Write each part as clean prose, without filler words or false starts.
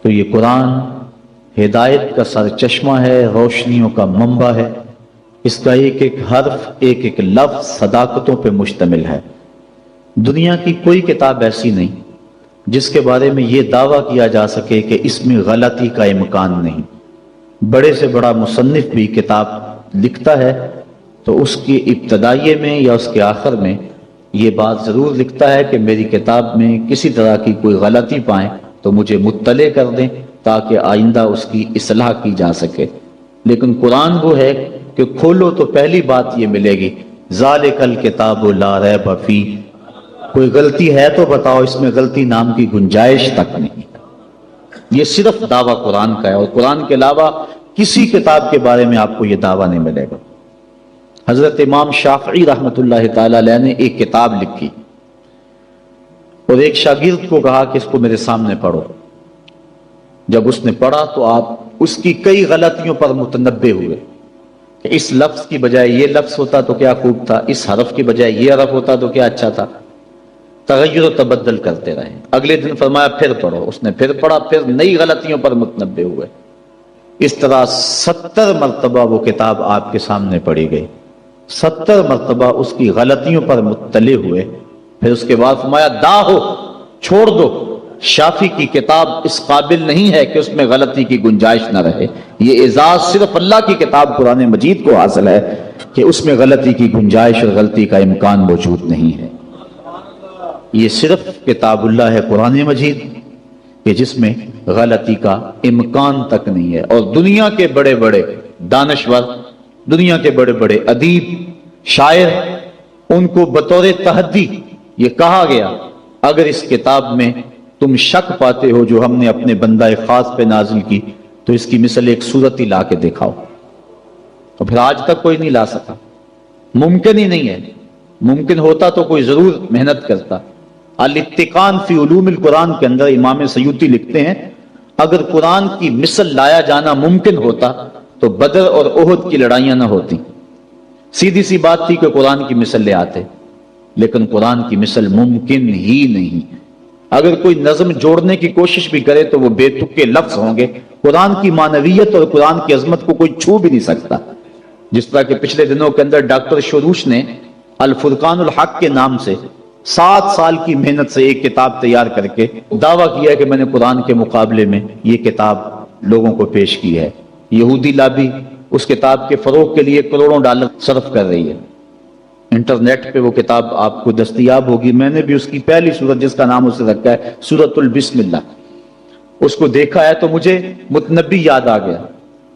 تو یہ قرآن ہدایت کا سرچشمہ ہے، روشنیوں کا منبع ہے۔ اس کا ایک ایک حرف، ایک ایک لفظ صداقتوں پہ مشتمل ہے۔ دنیا کی کوئی کتاب ایسی نہیں جس کے بارے میں یہ دعویٰ کیا جا سکے کہ اس میں غلطی کا امکان نہیں۔ بڑے سے بڑا مصنف بھی کتاب لکھتا ہے تو اس کی ابتدائیے میں یا اس کے آخر میں یہ بات ضرور لکھتا ہے کہ میری کتاب میں کسی طرح کی کوئی غلطی پائیں تو مجھے مطلع کر دیں تاکہ آئندہ اس کی اصلاح کی جا سکے۔ لیکن قرآن وہ ہے کہ کھولو تو پہلی بات یہ ملے گی، ذالک الکتاب لا ریب فیہ، کوئی غلطی ہے تو بتاؤ، اس میں غلطی نام کی گنجائش تک نہیں۔ یہ صرف دعویٰ قرآن کا ہے، اور قرآن کے علاوہ کسی کتاب کے بارے میں آپ کو یہ دعویٰ نہیں ملے گا۔ حضرت امام شافعی رحمۃ اللہ تعالی علیہ نے ایک کتاب لکھی اور ایک شاگرد کو کہا کہ اس کو میرے سامنے پڑھو۔ جب اس نے پڑھا تو آپ اس کی کئی غلطیوں پر متنبہ ہوئے کہ اس لفظ کی بجائے یہ لفظ ہوتا تو کیا خوب تھا، اس حرف کی بجائے یہ حرف ہوتا تو کیا اچھا تھا۔ تغیر و تبدل کرتے رہے۔ اگلے دن فرمایا پھر پڑھو، اس نے پھر پڑھا، پھر نئی غلطیوں پر متنبہ ہوئے۔ اس طرح 70 مرتبہ وہ کتاب آپ کے سامنے پڑھی گئی، 70 مرتبہ اس کی غلطیوں پر مطلع ہوئے۔ پھر اس کے بعد فرمایا داہو، چھوڑ دو، شافی کی کتاب اس قابل نہیں ہے کہ اس میں غلطی کی گنجائش نہ رہے۔ یہ اعزاز صرف اللہ کی کتاب قرآن مجید کو حاصل ہے کہ اس میں غلطی کی گنجائش اور غلطی کا امکان موجود نہیں ہے۔ یہ صرف کتاب اللہ ہے قرآن مجید کہ جس میں غلطی کا امکان تک نہیں ہے۔ اور دنیا کے بڑے بڑے دانشور، دنیا کے بڑے بڑے ادیب، شاعر، ان کو بطور تحدی یہ کہا گیا اگر اس کتاب میں تم شک پاتے ہو جو ہم نے اپنے بندہ خاص پہ نازل کی تو اس کی مثل ایک صورت ہی لا کے دکھاؤ۔ اور پھر آج تک کوئی نہیں لا سکا، ممکن ہی نہیں ہے۔ ممکن ہوتا تو کوئی ضرور محنت کرتا۔ الاتقان فی علوم القرآن کے اندر امام سیوطی لکھتے ہیں اگر قرآن کی مثل لایا جانا ممکن ہوتا تو بدر اور احد کی لڑائیاں نہ ہوتی۔ سیدھی سی بات تھی کہ قرآن کی مثل لے آتے، لیکن قرآن کی مثل ممکن ہی نہیں۔ اگر کوئی نظم جوڑنے کی کوشش بھی کرے تو وہ بے تکے لفظ ہوں گے۔ قرآن کی معنویت اور قرآن کی عظمت کو کوئی چھو بھی نہیں سکتا۔ جس طرح کہ پچھلے دنوں کے اندر ڈاکٹر شروش نے الفرقان الحق کے نام سے 7 سال کی محنت سے ایک کتاب تیار کر کے دعویٰ کیا کہ میں نے قرآن کے مقابلے میں یہ کتاب لوگوں کو پیش کی ہے۔ یہودی لابی اس کتاب کے فروغ کے لیے کروڑوں ڈالر صرف کر رہی ہے۔ انٹرنیٹ پہ وہ کتاب آپ کو دستیاب ہوگی۔ میں نے بھی اس کی پہلی سورت جس کا نام اسے رکھا ہے سورۃ البسم اللہ، اس کو دیکھا ہے تو مجھے متنبی یاد آ گیا۔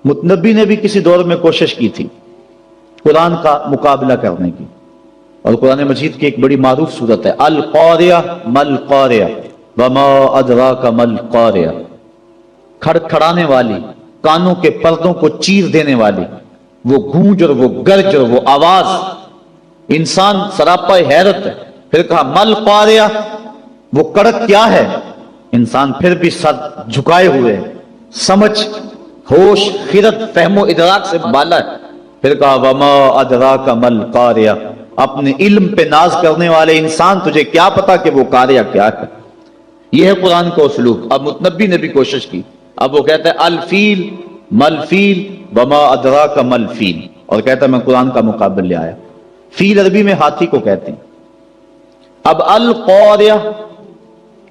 متنبی نے بھی کسی دور میں کوشش کی تھی قرآن کا مقابلہ کرنے کی، اور قرآن مجید کی ایک بڑی معروف سورت ہے القاریہ مل قاریہ وما ادراک مل قاریہ، کھڑکھڑانے والی، کانوں کے پردوں کو چیر دینے والی وہ گونج اور وہ گرج اور وہ آواز، انسان سراپا حیرت ہے۔ پھر کہا مل قاریہ، وہ کڑک کیا ہے؟ انسان پھر بھی سر جھکائے ہوئے، سمجھ، ہوش، خرد، فہم و ادراک سے بالا ہے۔ پھر کہا وما ادراک مل قاریہ، اپنے علم پہ ناز کرنے والے انسان تجھے کیا پتا کہ وہ قاریہ کیا ہے۔ یہ ہے قرآن کا اسلوب۔ اب متنبی نے بھی کوشش کی، اب وہ کہتا ہے الفیل مل فیل وما ادراک مل فیل، اور کہتا ہے میں قرآن کا مقابل لے آیا۔ فیل عربی میں ہاتھی کو کہتے ہیں۔ اب القاریہ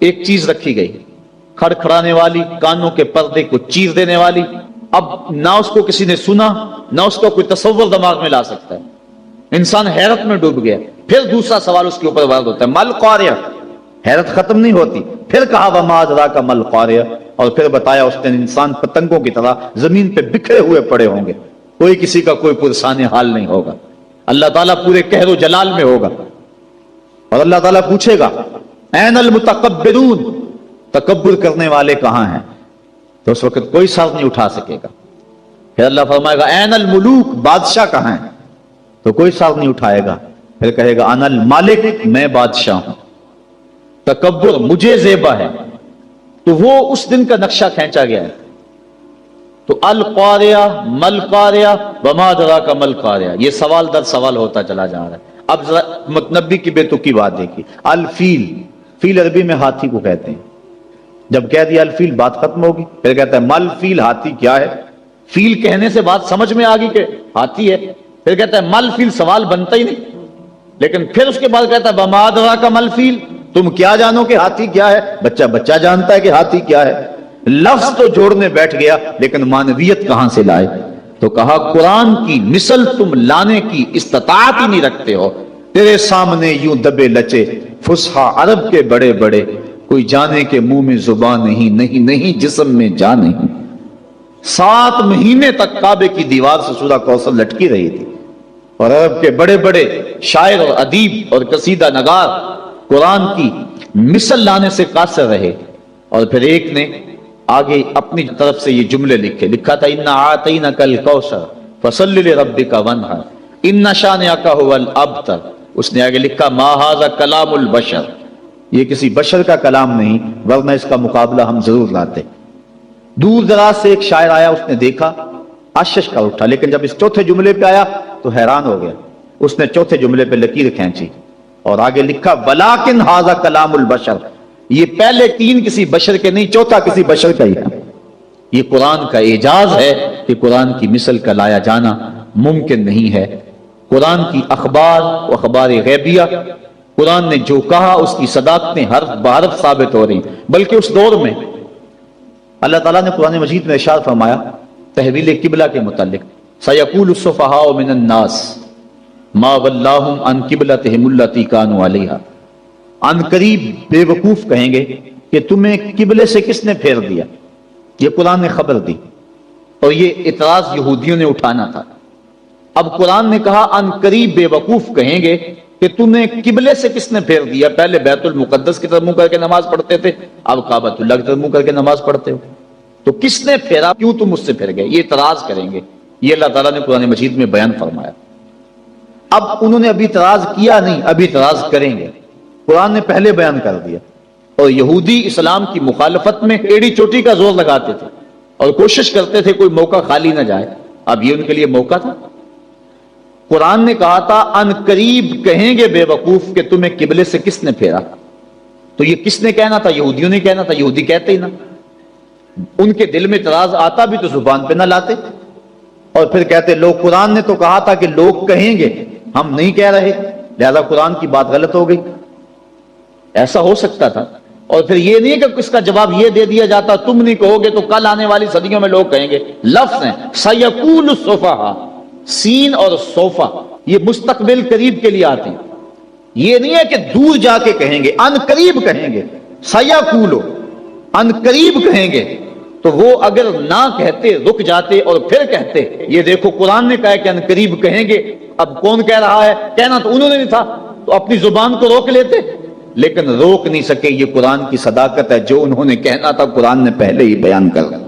ایک چیز رکھی گئی، کھڑکھڑانے والی، کانوں کے پردے کو چیر دینے والی۔ اب نہ اس کو کسی نے سنا، نہ اس کو کوئی تصور دماغ میں لا سکتا ہے۔ انسان حیرت میں ڈوب گیا۔ پھر دوسرا سوال اس کے اوپر وارد ہوتا ہے مل قاریہ، حیرت ختم نہیں ہوتی۔ پھر کہا وما ادراک مل قاریہ، اور پھر بتایا اس دن انسان پتنگوں کی طرح زمین پہ بکھرے ہوئے پڑے ہوں گے، کوئی کسی کا کوئی پرسان حال نہیں ہوگا۔ اللہ تعالیٰ پورے قہر و جلال میں ہوگا، اور اللہ تعالیٰ پوچھے گا این المتکبرون، تکبر کرنے والے کہاں ہیں؟ تو اس وقت کوئی سر نہیں اٹھا سکے گا۔ پھر اللہ فرمائے گا این الملوک، بادشاہ کہاں ہیں؟ تو کوئی سر نہیں اٹھائے گا۔ پھر کہے گا انا المالک، میں بادشاہ ہوں، تکبر مجھے زیبا ہے۔ تو وہ اس دن کا نقشہ کھینچا گیا ہے۔ تو القاریہ مل قاریہ وما ادراک مل قاریہ، یہ سوال در سوال ہوتا چلا جا رہا ہے۔ اب ذرا متنبی کی بے تکی بات دیکھیے۔ الفیل، فیل عربی میں ہاتھی کو کہتے ہیں۔ جب کہہ دیا الفیل بات ختم ہوگی. پھر کہتا ہے مل فیل، ہاتھی کیا ہے. فیل کہنے سے بات سمجھ میں آ گئی کہ ہاتھی ہے. پھر کہتا ہے مل فیل، سوال بنتا ہی نہیں. لیکن پھر اس کے بعد کہتا ہے وما ادراک مل فیل، تم کیا جانو کہ ہاتھی کیا ہے. بچہ جانتا ہے کہ ہاتھی کیا ہے. لفظ تو جوڑنے بیٹھ گیا لیکن معنویت کہاں سے لائے. تو کہا قرآن کی مثل تم لانے کی استطاعت ہی نہیں رکھتے ہو. تیرے سامنے یوں دبے لچے فصحا عرب کے بڑے بڑے، کوئی جانے کے منہ میں زبان نہیں جسم میں جان نہیں. 7 مہینے تک کعبے کی دیوار سے سورہ کوثر لٹکی رہی تھی، اور عرب کے بڑے بڑے شاعر اور ادیب اور قصیدہ نگار قرآن کی مثل لانے سے قاصر رہے. اور پھر ایک نے آگے اپنی طرف سے یہ جملے لکھا تھا انا اعطینک الکوثر فصلی لربک وانحر ان شانئک ھو الابتر. اس نے آگے لکھا ما ھذا کلام البشر، یہ کسی بشر کا کلام نہیں، ورنہ اس کا مقابلہ ہم ضرور لاتے. دور دراز سے ایک شاعر آیا، اس نے دیکھا، اشش کا اٹھا، لیکن جب اس چوتھے جملے پہ آیا تو حیران ہو گیا. اس نے چوتھے جملے پہ لکیر کھینچی اور آگے لکھا ولیکن ھذا کلام البشر، یہ پہلے 3 کسی بشر کے نہیں، چوتھا کسی بشر کا ہی ہے. یہ قرآن کا اعجاز ہے کہ قرآن کی مثل کا لایا جانا ممکن نہیں ہے. قرآن کی اخبار و اخبار غیبیہ، قرآن نے جو کہا اس کی صداقتیں حرف بحرف ثابت ہو رہی. بلکہ اس دور میں اللہ تعالیٰ نے قرآن مجید میں ارشاد فرمایا تحویل قبلہ کے متعلق سیقول السفہاء من الناس ما ولاہم عن قبلتہم التی کانوا علیہا. ان قریب بے وقوف کہیں گے کہ تمہیں قبلے سے کس نے پھیر دیا. یہ قرآن نے خبر دی اور یہ اعتراض یہودیوں نے اٹھانا تھا. اب قرآن نے کہا ان قریب بے وقوف کہیں گے کہ تمہیں قبلے سے کس نے پھیر دیا. پہلے بیت المقدس کی طرف منہ کر کے نماز پڑھتے تھے، اب کعبۃ اللہ کی طرف منہ کر کے نماز پڑھتے ہو. تو کس نے پھیرا، کیوں تم اس سے پھر گئے، یہ اعتراض کریں گے. یہ اللہ تعالیٰ نے قرآن مجید میں بیان فرمایا. اب انہوں نے ابھی اعتراض کیا نہیں، ابھی اعتراض کریں گے. قرآن نے پہلے بیان کر دیا. اور یہودی اسلام کی مخالفت میں ایڑی چوٹی کا زور لگاتے تھے اور کوشش کرتے تھے کوئی موقع خالی نہ جائے. اب یہ ان کے لیے موقع تھا. قرآن نے کہا تھا ان قریب کہیں گے بے وقوف کہ تمہیں قبلے سے کس نے پھیرا. تو یہ کس نے کہنا تھا؟ یہودیوں نے کہنا تھا. یہودی کہتے ہی نہ، ان کے دل میں اعتراض آتا بھی تو زبان پہ نہ لاتے اور پھر کہتے لوگ قرآن نے تو کہا تھا کہ لوگ کہیں گے، ہم نہیں کہہ رہے، لہذا قرآن کی بات غلط ہو گئی. ایسا ہو سکتا تھا. اور پھر یہ نہیں کہ اس کا جواب یہ دے دیا جاتا تم نہیں کہو گے تو کل آنے والی صدیوں میں لوگ کہیں گے. لفظ ہیں سیقول السفہاء، سین اور صوفہ یہ مستقبل قریب کے لیے آتے ہیں. یہ نہیں ہے کہ دور جا کے کہیں گے، ان قریب کہیں گے. سیقولو ان قریب کہیں گے. تو وہ اگر نہ کہتے رک جاتے اور پھر کہتے یہ دیکھو قرآن نے کہا کہ ان قریب کہیں گے، اب کون کہہ رہا ہے، کہنا تو انہوں نے نہیں تھا، تو اپنی زبان کو روک لیتے. لیکن روک نہیں سکے. یہ قرآن کی صداقت ہے، جو انہوں نے کہنا تھا قرآن نے پہلے ہی بیان کر دیا.